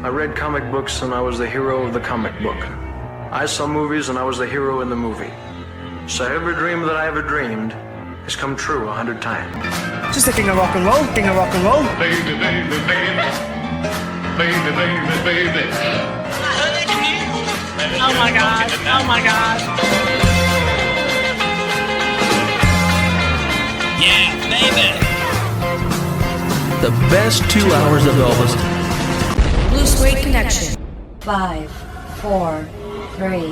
I read comic books and I was the hero of the comic book. I saw movies and I was the hero in the movie. So every dream that I ever dreamed has come true 100 times. Just a king of rock and roll, king of rock and roll. Baby, baby, baby. Baby, baby, baby. Oh my God, oh my God. Yeah, baby. The best 2 hours of Elvis. Blue Suede Connection. 5, 4, 3, 2,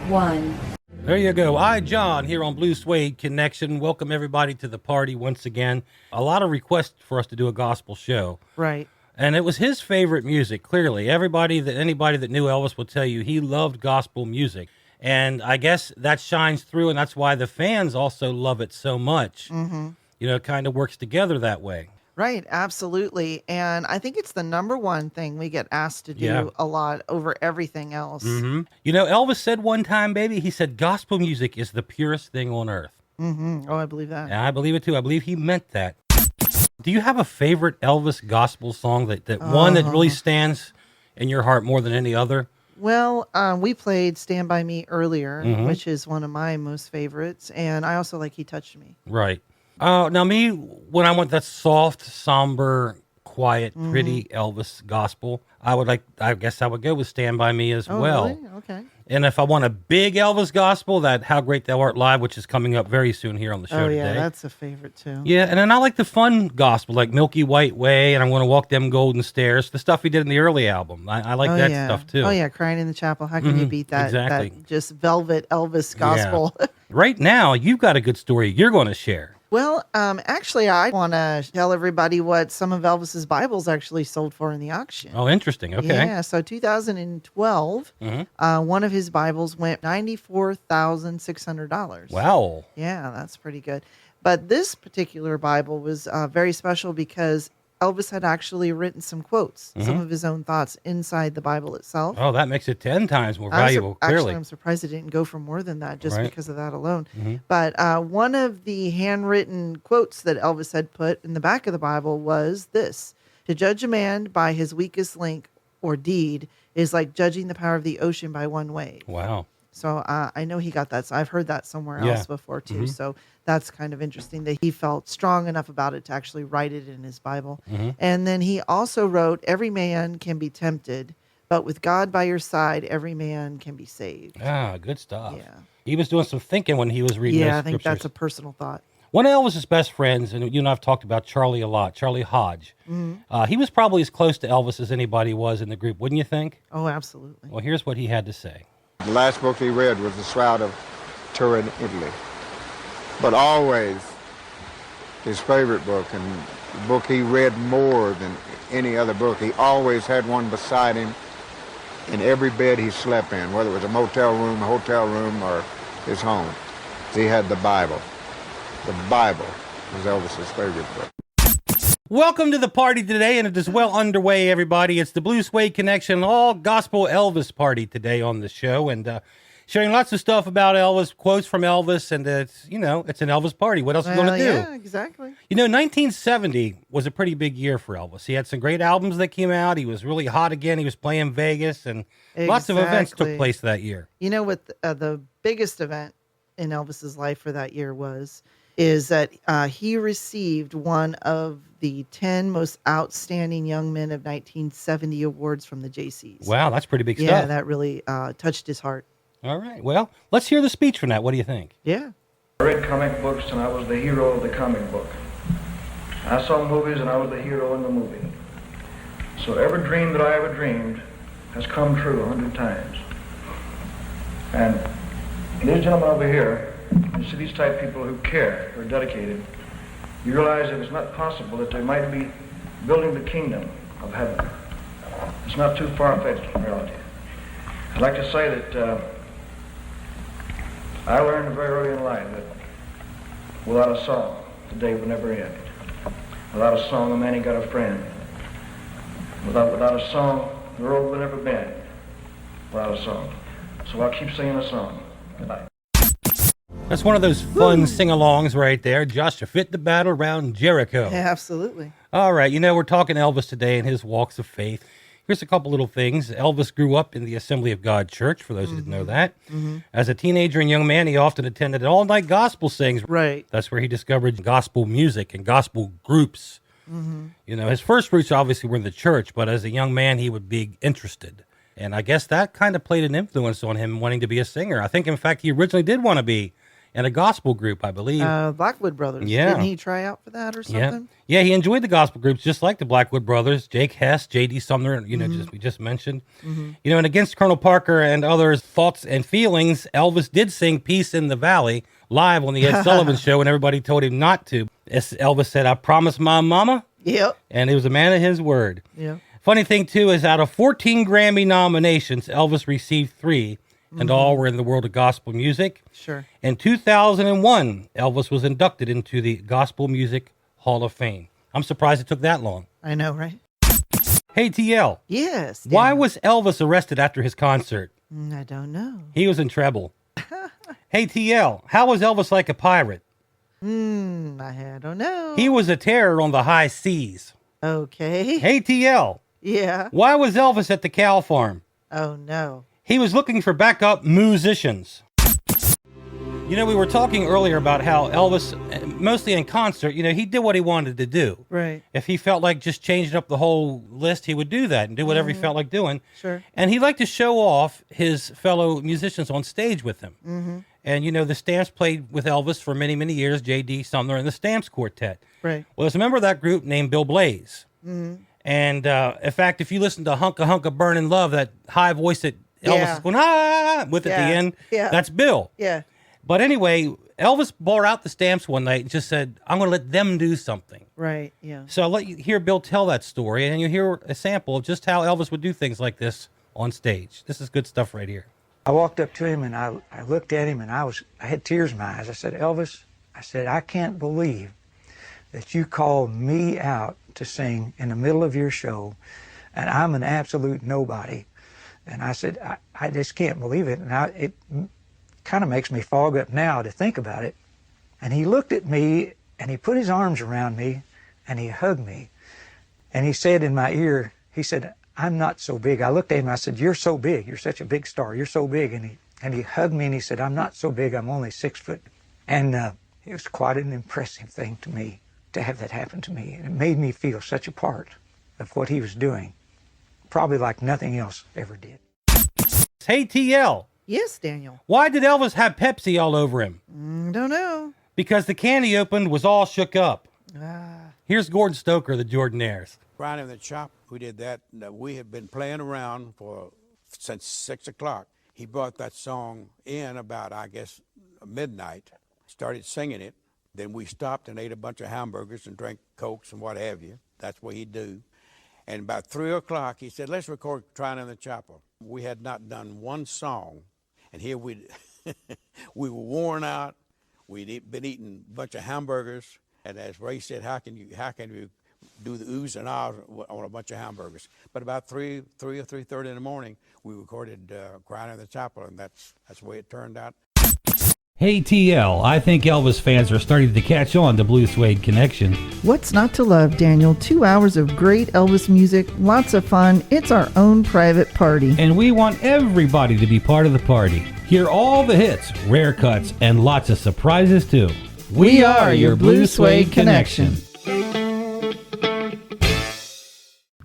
1. There you go. John, here on Blue Suede Connection. Welcome everybody to the party once again. A lot of requests for us to do a gospel show. Right. And it was his favorite music, clearly. Anybody that knew Elvis will tell you he loved gospel music. And I guess that shines through, and that's why the fans also love it so much. Mm-hmm. You know, it kind of works together that way. Right, absolutely. And I think it's the number one thing we get asked to do a lot over everything else. Mm-hmm. You know, Elvis said one time, baby, he said, gospel music is the purest thing on earth. Mm-hmm. Oh, I believe that. And I believe it too. I believe he meant that. Do you have a favorite Elvis gospel song that one that really stands in your heart more than any other? Well, we played Stand By Me earlier, which is one of my most favorites. And I also like He Touched Me. Right. Now me, when I want that soft, somber, quiet, pretty Elvis gospel, I guess I would go with Stand By Me as well. Really? Okay. And if I want a big Elvis gospel, that How Great Thou Art Live, which is coming up very soon here on the show today. That's a favorite too. Yeah, and then I like the fun gospel, like Milky White Way, and I'm going to Walk Them Golden Stairs, the stuff he did in the early album. I like that stuff too. Oh yeah, Crying in the Chapel. How can you beat that? Exactly. That just velvet Elvis gospel. Yeah. Right now, you've got a good story you're going to share. Well, actually, I want to tell everybody what some of Elvis's Bibles actually sold for in the auction. Oh, interesting. Okay. Yeah, so 2012, one of his Bibles went $94,600. Wow. Yeah, that's pretty good. But this particular Bible was very special because Elvis had actually written some quotes, some of his own thoughts inside the Bible itself. Oh, that makes it 10 times more valuable, clearly. Actually, I'm surprised it didn't go for more than that just because of that alone. But one of the handwritten quotes that Elvis had put in the back of the Bible was this: "To judge a man by his weakest link or deed is like judging the power of the ocean by one wave." Wow. So I know he got that. So I've heard that somewhere else before too. So that's kind of interesting that he felt strong enough about it to actually write it in his Bible. And then he also wrote, "Every man can be tempted, but with God by your side, every man can be saved." Ah, good stuff. Yeah. He was doing some thinking when he was reading those I think scriptures. that's a personal thought. One of Elvis's best friends, and you and I have talked about Charlie a lot, Charlie Hodge. He was probably as close to Elvis as anybody was in the group, wouldn't you think? Oh, absolutely. Well, here's what he had to say. The last book he read was The Shroud of Turin, Italy. But always his favorite book, and the book he read more than any other book, he always had one beside him in every bed he slept in, whether it was a motel room, a hotel room, or his home. He had the Bible. The Bible was Elvis's favorite book. Welcome to the party today, and it is well underway, everybody. It's the Blue Suede Connection, all gospel Elvis party today on the show, and sharing lots of stuff about Elvis, quotes from Elvis, and it's an Elvis party. What else are you going to do? Yeah, exactly. You know, 1970 was a pretty big year for Elvis. He had some great albums that came out. He was really hot again. He was playing Vegas, and lots of events took place that year. You know what the biggest event in Elvis's life for that year is that he received one of the 10 most outstanding young men of 1970 awards from the JCs. Wow, that's pretty big stuff. Yeah, that really touched his heart. All right, well, let's hear the speech from that. What do you think? Yeah. I read comic books and I was the hero of the comic book. I saw movies and I was the hero in the movie. So every dream that I ever dreamed has come true 100 times. And these gentlemen over here, you see these type of people who care, who are dedicated, you realize that it's not possible that they might be building the kingdom of heaven. It's not too far-fetched in reality. I'd like to say that I learned very early in life that without a song, the day would never end. Without a song, a man ain't got a friend. Without a song, the road would never bend. Without a song. So I'll keep singing a song. Good night. That's one of those fun sing-alongs right there. Joshua fit the battle around Jericho. Yeah, absolutely. All right, we're talking Elvis today and his walks of faith. Here's a couple little things. Elvis grew up in the Assembly of God Church, for those who didn't know that. As a teenager and young man, he often attended all-night gospel sings. Right. That's where he discovered gospel music and gospel groups. His first roots obviously were in the church, but as a young man, he would be interested. And I guess that kind of played an influence on him wanting to be a singer. I think, in fact, he originally did want to be in a gospel group, I believe. Blackwood Brothers. Yeah. Didn't he try out for that or something? Yeah, he enjoyed the gospel groups just like the Blackwood Brothers, Jake Hess, J.D. Sumner, we just mentioned. And against Colonel Parker and others' thoughts and feelings, Elvis did sing Peace in the Valley live on the Ed Sullivan Show, and everybody told him not to. As Elvis said, I promised my mama. Yep. And he was a man of his word. Yeah. Funny thing, too, is out of 14 Grammy nominations, Elvis received 3. And all were in the world of gospel music. Sure. In 2001, Elvis was inducted into the Gospel Music Hall of Fame. I'm surprised it took that long. I know, right? Hey, TL. Yes. Dan. Why was Elvis arrested after his concert? I don't know. He was in trouble. Hey, TL. How was Elvis like a pirate? I don't know. He was a terror on the high seas. Okay. Hey, TL. Yeah. Why was Elvis at the cow farm? Oh, no. He was looking for backup musicians. We were talking earlier about how Elvis, mostly in concert, he did what he wanted to do. Right. If he felt like just changing up the whole list, he would do that and do whatever he felt like doing. Sure. And he liked to show off his fellow musicians on stage with him. And, the Stamps played with Elvis for many, many years, J.D. Sumner and the Stamps Quartet. Right. Well, there's a member of that group named Bill Blaze. And, in fact, if you listen to Hunka Burnin' Love, that high voice that Elvis is going, with at the end. Yeah. That's Bill. Yeah. But anyway, Elvis brought out the Stamps one night and just said, I'm going to let them do something. Right. Yeah. So I'll let you hear Bill tell that story, and you hear a sample of just how Elvis would do things like this on stage. This is good stuff right here. I walked up to him and I looked at him and I had tears in my eyes. I said, Elvis, I can't believe that you called me out to sing in the middle of your show, and I'm an absolute nobody. And I said, I just can't believe it. And it kind of makes me fog up now to think about it. And he looked at me and he put his arms around me and he hugged me. And he said in my ear, he said, I'm not so big. I looked at him and I said, you're so big. You're such a big star. You're so big. And he hugged me and he said, I'm not so big. I'm only 6 foot. And it was quite an impressive thing to me to have that happen to me. And it made me feel such a part of what he was doing. Probably like nothing else ever did. Hey, TL. Yes, Daniel. Why did Elvis have Pepsi all over him? Don't know. Because the can he opened was all shook up. Here's Gordon Stoker, the Jordanaires. Riding the Chop, we did that. We had been playing around since 6 o'clock. He brought that song in about, I guess, midnight, started singing it. Then we stopped and ate a bunch of hamburgers and drank Cokes and what have you. That's what he'd do. And about 3 o'clock, he said, let's record Trying in the Chapel. We had not done one song, and here we were worn out. We'd been eating a bunch of hamburgers, and as Ray said, how can you do the oohs and ahs on a bunch of hamburgers? But about 3 or 3:30 in the morning, we recorded Crying in the Chapel, and that's the way it turned out. Hey, TL, I think Elvis fans are starting to catch on to Blue Suede Connection. What's not to love, Daniel? 2 hours of great Elvis music, lots of fun. It's our own private party. And we want everybody to be part of the party. Hear all the hits, rare cuts, and lots of surprises, too. We are your Blue Suede Connection.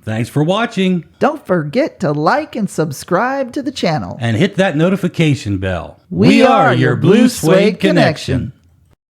Thanks for watching. Don't forget to like and subscribe to the channel. And hit that notification bell. We are your Blue Suede Connection.